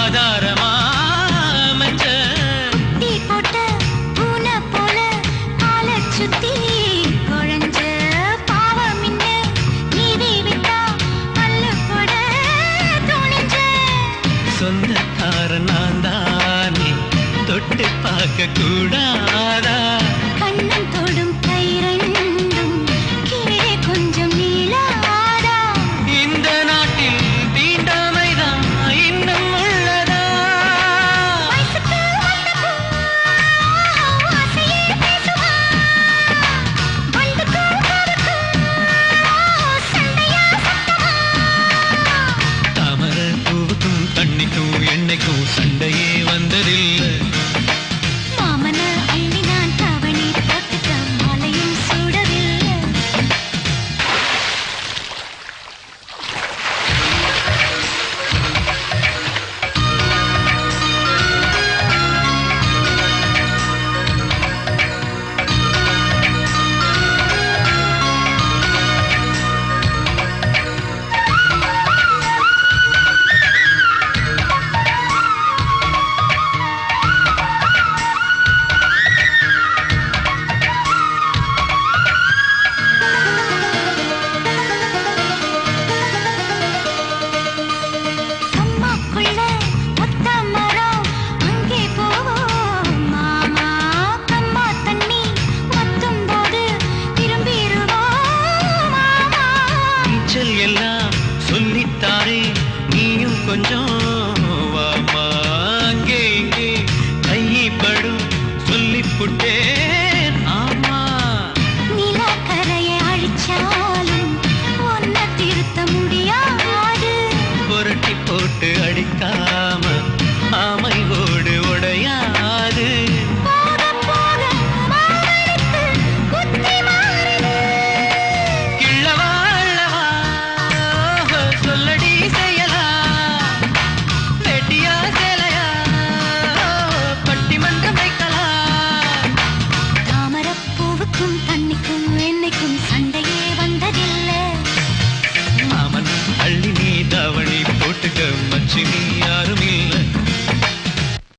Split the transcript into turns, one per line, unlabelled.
ஆதாரமா அமைச்ச
குட்டி போட்ட பூனை போல காலை சுத்தி குழஞ்ச பாவம் இன்ன நீதி விட்டா அல்ல போட துணிஞ்ச
சொந்தக்கார நான் தானே தொட்டு பார்க்க கூடாதா
கண்ணன் தொடும் கை ரெண்டும் கீழே கொஞ்சம் நீளாதா
இந்த நாட்டில் தீண்டாமைதான் இன்னும் உள்ளதா
வயசுக்கு வந்த பூ ஆசையே பேசுவா வண்டுக்கும் காதுக்கும் சண்டையா சத்தமா
தாமர பூவுக்கும் தண்ணிக்கும் எண்ணெய்க்கும் சண்டையே வந்ததில்லை
மாமன அள்ளி நான் தவணி போட்டுக்க மாலையும் சூடவில்லை அம்மாக்குள்ள ஒத்த மரம் அங்கே போவோம் மாமா கம்மா தண்ணி ஒத்தும் போது திரும்பிடுவோம் மாமா
நீச்சல் எல்லாம் சொல்லித்தாரே நீயும் கொஞ்சம் வாமா அங்கே இங்கே கைப்படும் சொல்லிப்புட்டேன் ஆமா
நிலக்கரையை அழிச்சாலும் ஒன்ன திருத்த முடியாது
புரட்டி போட்டு அடிக்காம ஆமை ஓடு உடையாது
போக போக மாமனுக்கு புத்தி மாறுது
கிள்ளவா அள்ளவா சொல்லடி செய்யலாம் வெட்டியா சேலையா பட்டிமன்றம் வைக்கலாம்
தாமரப்பூவுக்கும் தண்ணிக்கும் எண்ணெய்க்கும் சண்டையே வந்ததில்லை
மாமன் அள்ளி நீ தாவணி போட்டுக்க மச்சி நீ யாரும்